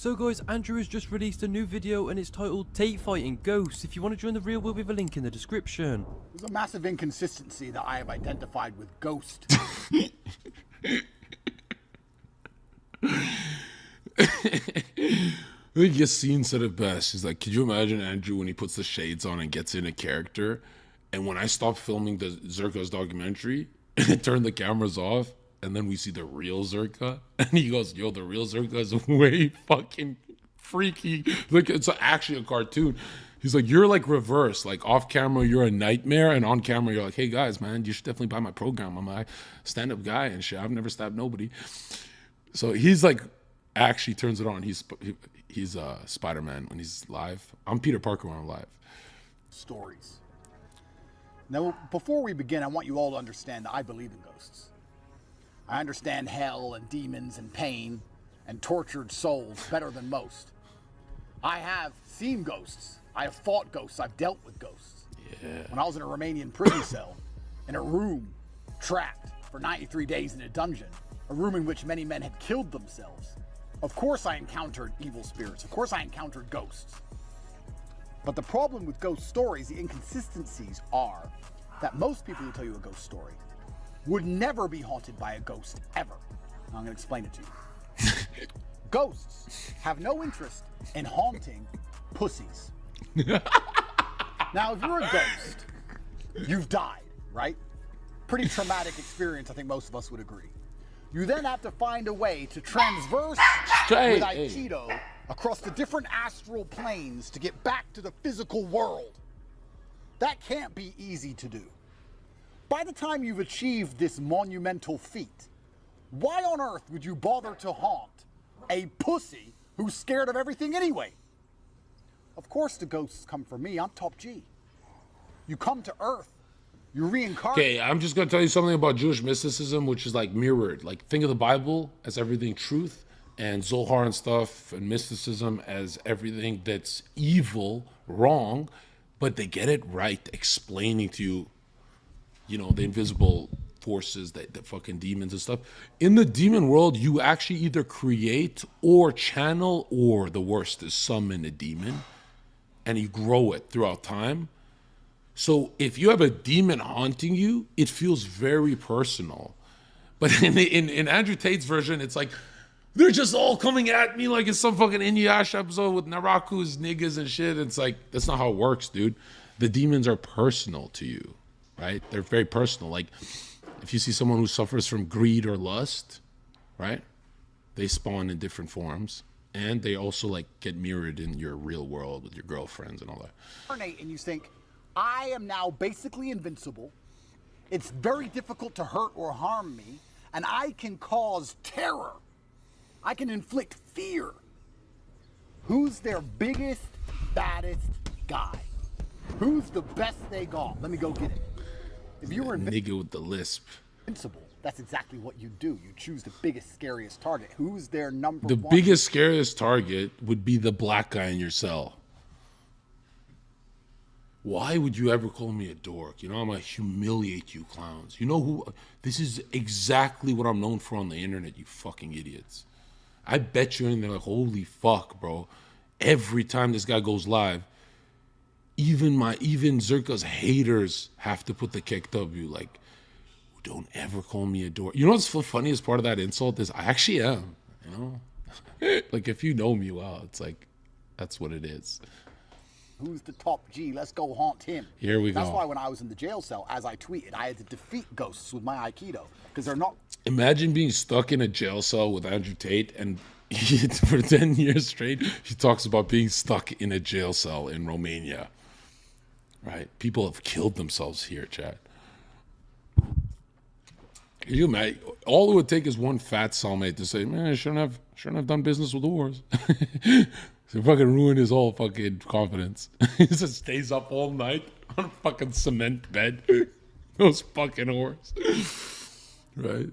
So guys, Andrew has just released a new video and it's titled Tate Fighting Ghosts. If you want to join the real, we'll leave a link in the description. There's a massive inconsistency that I have identified with Ghost. I think Yassine said it best. He's like, could you imagine Andrew when he puts the shades on and gets in a character? And when I stopped filming the Zherka's documentary and turned the cameras off, and then we see the real Zherka, and he goes, yo, the real Zherka is way fucking freaky. Like, it's actually a cartoon. He's like, you're like reverse. Like, off camera, you're a nightmare, and on camera, you're like, hey, guys, man, you should definitely buy my program. I'm a stand-up guy and shit. I've never stabbed nobody. So he's like, actually turns it on. He's Spider-Man when he's live. I'm Peter Parker when I'm live. Stories. Now, before we begin, I want you all to understand that I believe in ghosts. I understand hell and demons and pain and tortured souls better than most. I have seen ghosts. I have fought ghosts. I've dealt with ghosts. Yeah. When I was in a Romanian prison cell, in a room, trapped for 93 days in a dungeon, a room in which many men had killed themselves. Of course I encountered evil spirits. Of course I encountered ghosts. But the problem with ghost stories, the inconsistencies are that most people who tell you a ghost story would never be haunted by a ghost, ever. Now I'm going to explain it to you. Ghosts have no interest in haunting pussies. Now, if you're a ghost, you've died, right? Pretty traumatic experience, I think most of us would agree. You then have to find a way to transverse with Aikido across the different astral planes to get back to the physical world. That can't be easy to do. By the time you've achieved this monumental feat, why on earth would you bother to haunt a pussy who's scared of everything anyway? Of course the ghosts come for me. I'm top G. You come to Earth. You reincarnate. Okay, I'm just gonna tell you something about Jewish mysticism, which is like mirrored. Like, think of the Bible as everything truth, and Zohar and stuff, and mysticism as everything that's evil, wrong, but they get it right, explaining to you, you know, the invisible forces, the fucking demons and stuff. In the demon world, you actually either create or channel, or the worst is summon a demon, and you grow it throughout time. So if you have a demon haunting you, it feels very personal. But in Andrew Tate's version, it's like, they're just all coming at me like it's some fucking Inuyasha episode with Naraku's niggas and shit. It's like, that's not how it works, dude. The demons are personal to you, right? They're very personal. Like, if you see someone who suffers from greed or lust, right? They spawn in different forms. And they also like get mirrored in your real world with your girlfriends and all that. And you think, I am now basically invincible. It's very difficult to hurt or harm me, and I can cause terror. I can inflict fear. Who's their biggest, baddest guy? Who's the best they got? Let me go get it. If you were nigga with the lisp. Invincible, that's exactly what you do. You choose the biggest, scariest target. Who's their number The one? biggest, scariest target would be the black guy in your cell. Why would you ever call me a dork? You know, I'm gonna humiliate you clowns. You know who? This is exactly what I'm known for on the internet, you fucking idiots. I bet you in there like, holy fuck, bro. Every time this guy goes live, even Zherka's haters have to put the KW, like, don't ever call me a dork. You know what's the funniest part of that insult is I actually am, you know? Like, if you know me well, it's like, that's what it is. Who's the top G? Let's go haunt him. Here we go. That's why when I was in the jail cell, as I tweeted, I had to defeat ghosts with my Aikido. Because they're not... Imagine being stuck in a jail cell with Andrew Tate, and for 10 years straight, he talks about being stuck in a jail cell in Romania. Right? People have killed themselves here, Chad. Can you imagine? All it would take is one fat cellmate to say, man, I shouldn't have done business with whores. So fucking ruin his whole fucking confidence. He just stays up all night on a fucking cement bed. Those fucking whores. Right?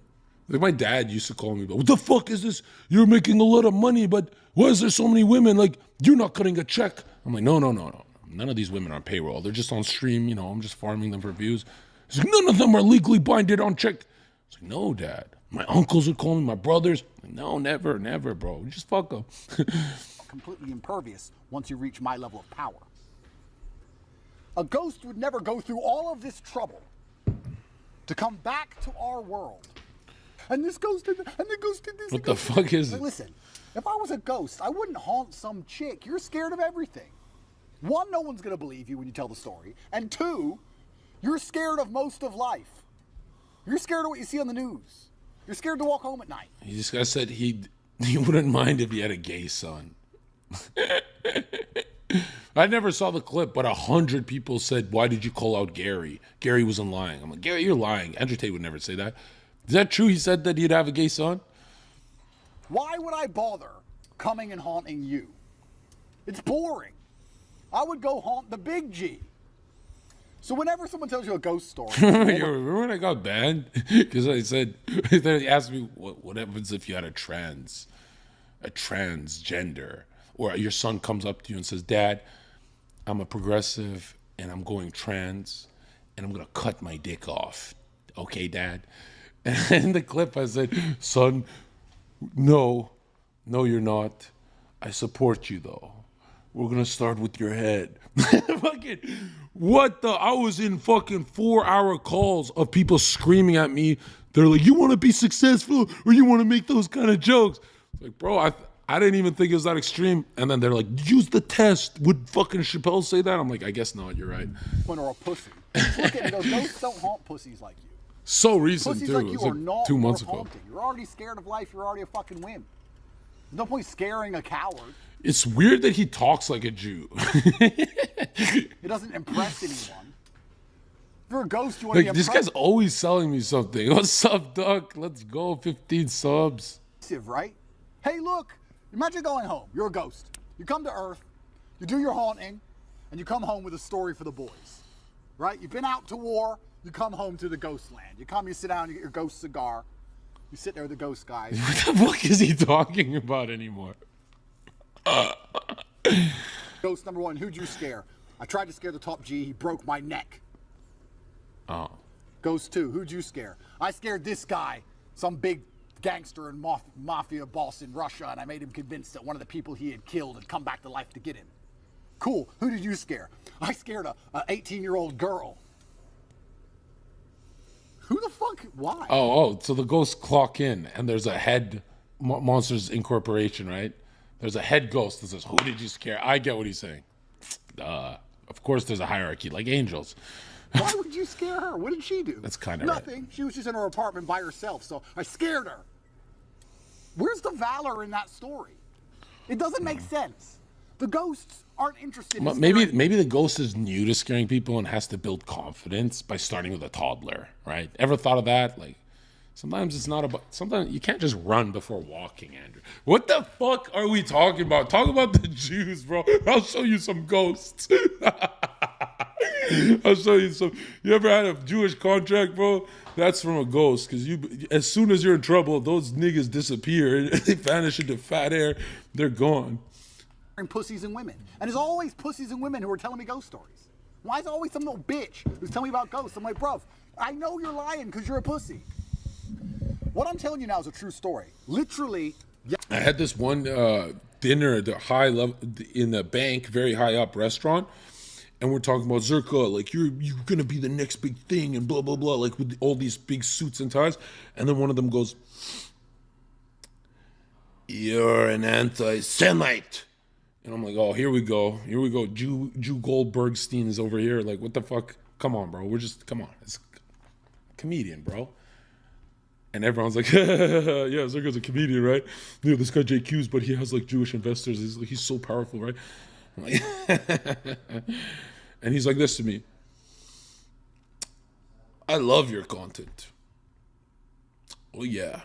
Like, my dad used to call me, what the fuck is this? You're making a lot of money, but why is there so many women? Like, you're not cutting a check. I'm like, no. None of these women are on payroll. They're just on stream. You know, I'm just farming them for views. He's like, none of them are legally binded on check. I was like, no, Dad. My uncles would call me, my brothers. No, never, never, bro. Just fuck them. Completely impervious once you reach my level of power. A ghost would never go through all of this trouble to come back to our world. And this ghost did that, and the ghost did this. What the fuck is it? Listen, if I was a ghost, I wouldn't haunt some chick. You're scared of everything. One, no one's gonna believe you when you tell the story. And two, you're scared of most of life. You're scared of what you see on the news. You're scared to walk home at night. This guy said he wouldn't mind if he had a gay son. I never saw the clip, but 100 people said, why did you call out Gary? Gary wasn't lying. I'm like, Gary, you're lying. Andrew Tate would never say that. Is that true? He said that he'd have a gay son? Why would I bother coming and haunting you? It's boring. I would go haunt the big G. So whenever someone tells you a ghost story... Remember when I got banned? Because I said, they asked me, what happens if you had a transgender? Or your son comes up to you and says, Dad, I'm a progressive and I'm going trans and I'm going to cut my dick off. Okay, Dad? And in the clip I said, son, no, you're not. I support you though. We're going to start with your head. Fucking, what the? I was in fucking 4-hour calls of people screaming at me. They're like, you want to be successful or you want to make those kind of jokes? It's like, bro, I didn't even think it was that extreme. And then they're like, use the test. Would fucking Chappelle say that? I'm like, I guess not. You're right. When or a pussy. Look at those ghosts don't haunt pussies like you. So recent, Pussies too. like you It's are like not 2 months worth ago. haunting. You're already scared of life. You're already a fucking wimp. There's no point scaring a coward. It's weird that he talks like a Jew. It doesn't impress anyone. If you're a ghost, you want to be Like, this impressive, guy's always selling me something. What's up, Duck? Let's go. 15 subs. right? Hey, look. Imagine going home. You're a ghost. You come to Earth. You do your haunting. And you come home with a story for the boys. Right? You've been out to war. You come home to the ghost land. You come, you sit down, you get your ghost cigar. You sit there with the ghost guys. What the fuck is he talking about anymore? Ghost number one, who'd you scare? I tried to scare the top G. He broke my neck. Oh. Ghost two, who'd you scare? I scared this guy, some big gangster and mafia boss in Russia, and I made him convinced that one of the people he had killed had come back to life to get him. Cool. Who did you scare? I scared a 18-year-old girl. Who the fuck? Why? Oh, so the ghosts clock in, and there's a head, Monsters Incorporation, right? There's a head ghost that says, who did you scare? I get what he's saying. Of course there's a hierarchy, like angels. Why would you scare her? What did she do? That's kind of nothing. Right. She was just in her apartment by herself, so I scared her. Where's the valor in that story? It doesn't make sense. The ghosts aren't interested in maybe the ghost is new to scaring people and has to build confidence by starting with a toddler, right? Ever thought of that? Like, sometimes it's not about, sometimes you can't just run before walking, Andrew. What the fuck are we talking about? Talk about the Jews, bro. I'll show you some ghosts. I'll show you some. You ever had a Jewish contract, bro? That's from a ghost, because as soon as you're in trouble, those niggas disappear. They vanish into fat air. They're gone. Pussies and women. And there's always pussies and women who are telling me ghost stories. Why is there always some little bitch who's telling me about ghosts? I'm like, bruv, I know you're lying because you're a pussy. What I'm telling you now is a true story. Literally. Yeah. I had this one dinner at the high level in the bank, very high up restaurant. And we're talking about Zherka, like, you're going to be the next big thing and blah, blah, blah, like with all these big suits and ties. And then one of them goes, you're an anti-Semite. And I'm like, oh, here we go. Jew Goldbergstein is over here. Like, what the fuck? Come on, bro. Come on. It's a comedian, bro. And everyone's like, yeah, Zherka's a comedian, right? You know, this guy JQ's, but he has, like, Jewish investors. He's so powerful, right? I'm like, and he's like this to me. I love your content. Oh, yeah.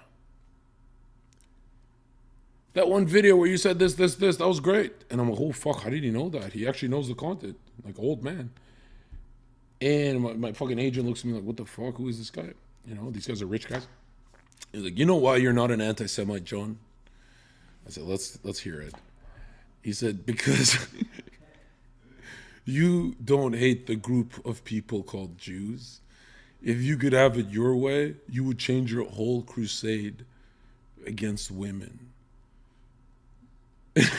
That one video where you said this, that was great. And I'm like, oh, fuck, how did he know that? He actually knows the content. Like, old man. And my fucking agent looks at me like, what the fuck? Who is this guy? You know, these guys are rich guys. He's like, you know why you're not an anti-Semite, John? I said, let's hear it. He said, because you don't hate the group of people called Jews. if you could have it your way, you would change your whole crusade against women.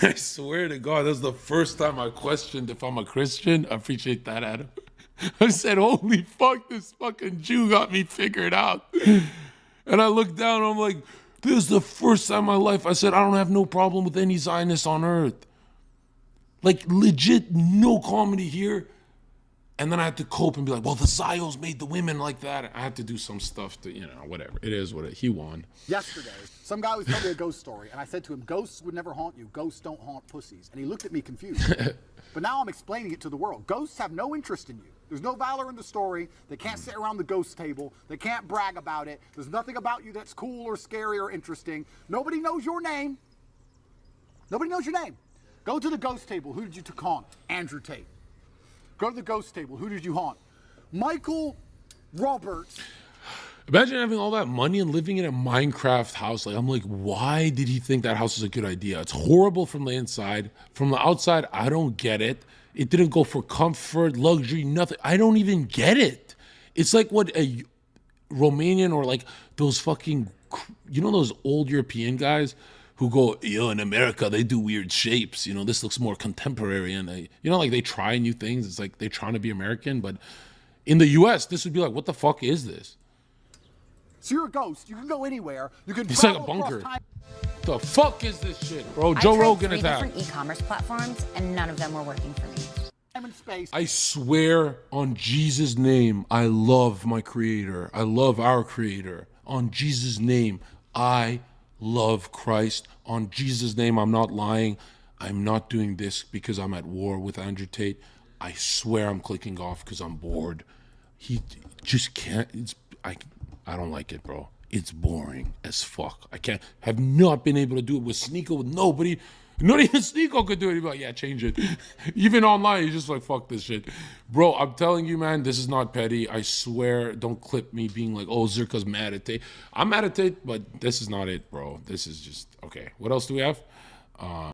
I swear to God, that's the first time I questioned if I'm a Christian. I appreciate that, Adam. I said, holy fuck, this fucking Jew got me figured out. And I looked down and I'm like, this is the first time in my life I said, I don't have no problem with any Zionist on earth. Like, legit, no comedy here. And then I had to cope and be like, well, the Zios made the women like that. I had to do some stuff to, whatever. It is what he won. Yesterday, some guy was telling me a ghost story, and I said to him, ghosts would never haunt you. Ghosts don't haunt pussies. And he looked at me confused. But now I'm explaining it to the world. Ghosts have no interest in you. There's no valor in the story. They can't sit around the ghost table. They can't brag about it. There's nothing about you that's cool or scary or interesting. Nobody knows your name. Nobody knows your name. Go to the ghost table. Who did you haunt? Andrew Tate. Go to the ghost table. Who did you haunt? Michael Roberts. Imagine having all that money and living in a Minecraft house. Like, I'm like, why did he think that house is a good idea? It's horrible from the inside. From the outside, I don't get it. It didn't go for comfort, luxury, nothing. I don't even get it. It's like what a Romanian or like those fucking, those old European guys who go, in America, they do weird shapes. This looks more contemporary. And they try new things. It's like they're trying to be American. But in the US, this would be like, what the fuck is this? So you're a ghost. You can go anywhere. You can. It's like a bunker. The fuck is this shit, bro? Joe Rogan attack. I tried 3 different e-commerce platforms, and none of them were working for me. Time and space. I swear on Jesus' name, I love my creator. I love our creator. On Jesus' name, I love Christ. On Jesus' name, I'm not lying. I'm not doing this because I'm at war with Andrew Tate. I swear I'm clicking off because I'm bored. He just can't. I don't like it, bro. It's boring as fuck. Have not been able to do it with Sneeko, with nobody. Not even Sneeko could do it. He'd be like, yeah, change it. Even online, he's just like, fuck this shit. Bro, I'm telling you, man, this is not petty. I swear, don't clip me being like, oh, Zherka's mad at Tate. I'm mad at Tate, but this is not it, bro. This is just, okay. What else do we have?